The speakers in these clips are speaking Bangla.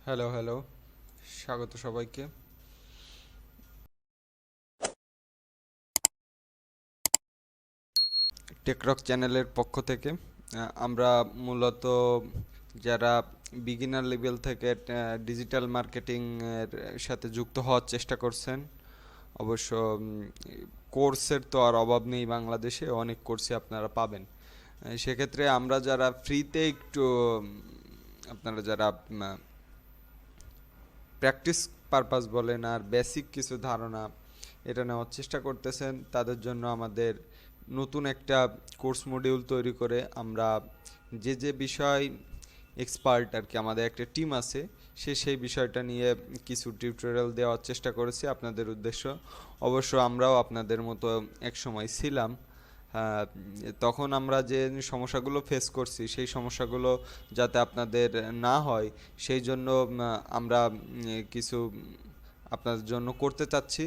হ্যালো হ্যালো, স্বাগত সবাইকে। টেকরক চ্যানেলের পক্ষ থেকে আমরা মূলত যারা বিগিনার লেভেল থেকে ডিজিটাল মার্কেটিং এর সাথে যুক্ত হওয়ার চেষ্টা করছেন, অবশ্য কোর্সের তো আর অভাব নেই, বাংলাদেশে অনেক কোর্সই আপনারা পাবেন। সেক্ষেত্রে আমরা যারা ফ্রিতে একটু আপনারা যারা প্র্যাকটিস পারপাস বলেন আর বেসিক কিছু ধারণা এটা নেওয়ার চেষ্টা করতেছেন, তাদের জন্য আমাদের নতুন একটা কোর্স মডিউল তৈরি করে আমরা যে বিষয় এক্সপার্ট আর কি, আমাদের একটা টিম আছে, সেই বিষয়টা নিয়ে কিছু টিউটোরিয়াল দেওয়ার চেষ্টা করেছি আপনাদের উদ্দেশ্য। অবশ্য আমরাও আপনাদের মতো এক সময় ছিলাম। তখন আমরা যে সমস্যাগুলো ফেস করছি সেই সমস্যাগুলো যাতে আপনাদের না হয় সেই জন্য আমরা কিছু আপনাদের জন্য করতে চাচ্ছি।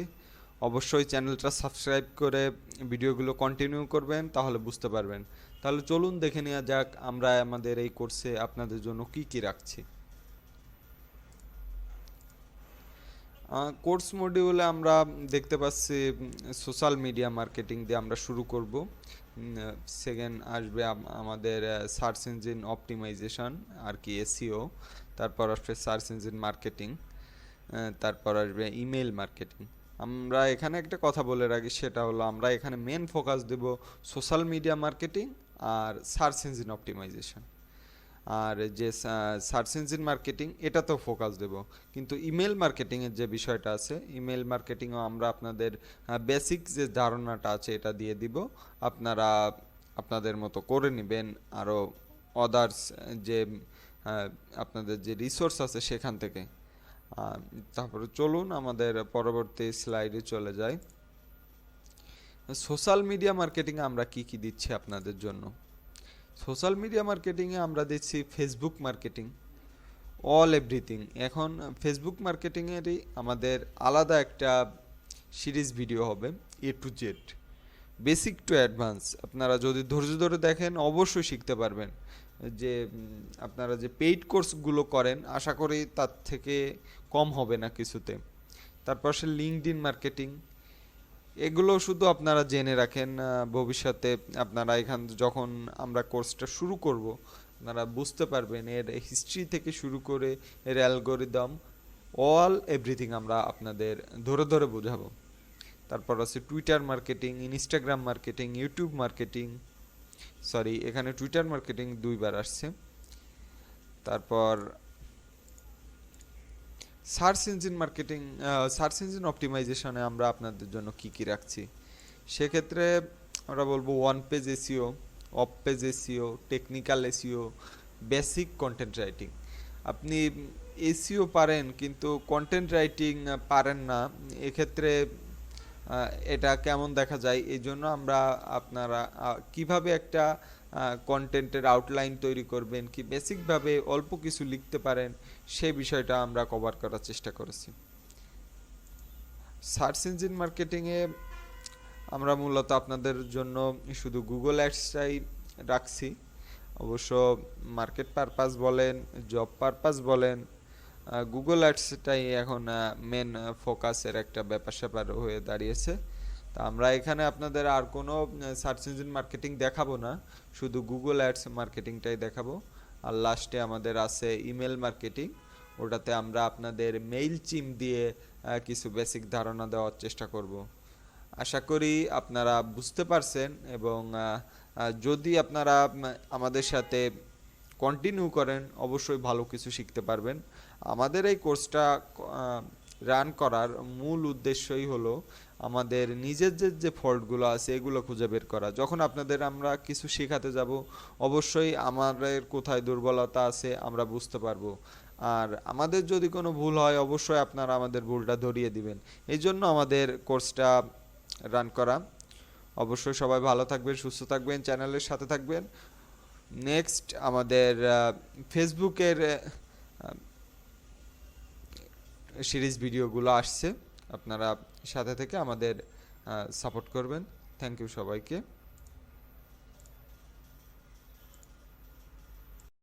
অবশ্যই চ্যানেলটা সাবস্ক্রাইব করে ভিডিওগুলো কন্টিনিউ করবেন, তাহলে বুঝতে পারবেন। তাহলে চলুন দেখে নেওয়া যাক আমরা আমাদের এই কোর্সে আপনাদের জন্য কি কি রাখছি। কোর্স মডিউলে আমরা দেখতে পাচ্ছি সোশ্যাল মিডিয়া মার্কেটিং দিয়ে আমরা শুরু করব। সেকেন্ড আসবে আমাদের সার্চ ইঞ্জিন অপটিমাইজেশন আর কি, এসইও। তারপর আসবে সার্চ ইঞ্জিন মার্কেটিং। তারপর আসবে ইমেল মার্কেটিং। আমরা এখানে একটা কথা বলে রাখি, সেটা হলো আমরা এখানে মেন ফোকাস দেব সোশ্যাল মিডিয়া মার্কেটিং আর সার্চ ইঞ্জিন অপটিমাইজেশন। আর যে সার্চ ইঞ্জিন মার্কেটিং এটাতেও ফোকাস দেব, কিন্তু ইমেল মার্কেটিংয়ের যে বিষয়টা আছে, ইমেল মার্কেটিংও আমরা আপনাদের বেসিক যে ধারণাটা আছে এটা দিয়ে দিব। আপনারা আপনাদের মতো করে নেবেন আরও অদার্স যে আপনাদের যে রিসোর্স আছে সেখান থেকে। তারপরে চলুন আমাদের পরবর্তী স্লাইডে চলে যাই। সোশ্যাল মিডিয়া মার্কেটিংয়ে আমরা কি কি দিচ্ছি আপনাদের জন্য। সোশ্যাল মিডিয়া মার্কেটিংয়ে আমরা দিচ্ছি ফেসবুক মার্কেটিং, অল এভরিথিং। এখন ফেসবুক মার্কেটিংয়েরই আমাদের আলাদা একটা সিরিজ ভিডিও হবে, A to Z, basic to advance. আপনারা যদি ধৈর্য ধরে দেখেন অবশ্যই শিখতে পারবেন। যে আপনারা যে পেইড কোর্সগুলো করেন আশা করি তার থেকে কম হবে না কিছুতে। তারপর সে লিঙ্কডইন মার্কেটিং, এগুলো শুধু আপনারা জেনে রাখেন। ভবিষ্যতে আপনারা এখান যখন আমরা কোর্সটা শুরু করব আপনারা বুঝতে পারবেন এর হিস্ট্রি থেকে শুরু করে এর অ্যালগোরিদম, অল এভরিথিং আমরা আপনাদের ধরে ধরে বোঝাবো। তারপর আছে Twitter marketing, Instagram marketing, YouTube marketing. Sorry, এখানে টুইটার মার্কেটিং দুইবার আসছে। তারপর search engine marketing, search engine অপটিমাইজেশনে আমরা আপনাদের জন্য কি কি রাখছি। সেক্ষেত্রে আমরা বলবো on page SEO, off page SEO, technical SEO, basic content writing. আপনি এসিও পারেন কিন্তু কন্টেন্ট রাইটিং পারেন না, এক্ষেত্রে এটা কেমন দেখা যায়। এই জন্য আমরা আপনারা কিভাবে একটা কন্টেন্টের আউটলাইন তৈরি করবেন, কি বেসিকভাবে অল্প কিছু লিখতে পারেন, সেই বিষয়টা আমরা কভার করার চেষ্টা করেছি। সার্চ ইঞ্জিন মার্কেটিংয়ে আমরা মূলত আপনাদের জন্য শুধু গুগল অ্যাডসটাই রাখছি। অবশ্য মার্কেট পারপাস বলেন, জব পারপাস বলেন, গুগল অ্যাডসটাই এখন মেন ফোকাসের একটা ব্যাপার স্যাপার হয়ে দাঁড়িয়েছে। তা আমরা এখানে আপনাদের আর কোনো সার্চ ইঞ্জিন মার্কেটিং দেখাবো না, শুধু গুগল অ্যাডস মার্কেটিংটাই দেখাবো। আর লাস্টে আমাদের আছে ইমেল মার্কেটিং, ওটাতে আমরা আপনাদের মেইল চিম দিয়ে কিছু বেসিক ধারণা দেওয়ার চেষ্টা করব। আশা করি আপনারা বুঝতে পারছেন, এবং যদি আপনারা আমাদের সাথে কন্টিনিউ করেন অবশ্যই ভালো কিছু শিখতে পারবেন। আমাদের এই কোর্সটা রান করার মূল উদ্দেশ্যই হলো আমাদের নিজের যে ফল্টগুলো আছে এগুলো খুঁজে বের করা। যখন আপনাদের আমরা কিছু শেখাতে যাব অবশ্যই আমাদের কোথায় দুর্বলতা আছে আমরা বুঝতে পারবো, আর আমাদের যদি কোনো ভুল হয় অবশ্যই আপনারা আমাদের ভুলটা ধরিয়ে দিবেন। এই জন্য আমাদের কোর্সটা রান করা। অবশ্যই সবাই ভালো থাকবেন, সুস্থ থাকবেন, চ্যানেলের সাথে থাকবেন। নেক্সট আমাদের ফেসবুকের সিরিজ ভিডিওগুলো আসছে, আপনারা সাথে থেকে আমাদের সাপোর্ট করবেন। থ্যাংক ইউ সবাইকে।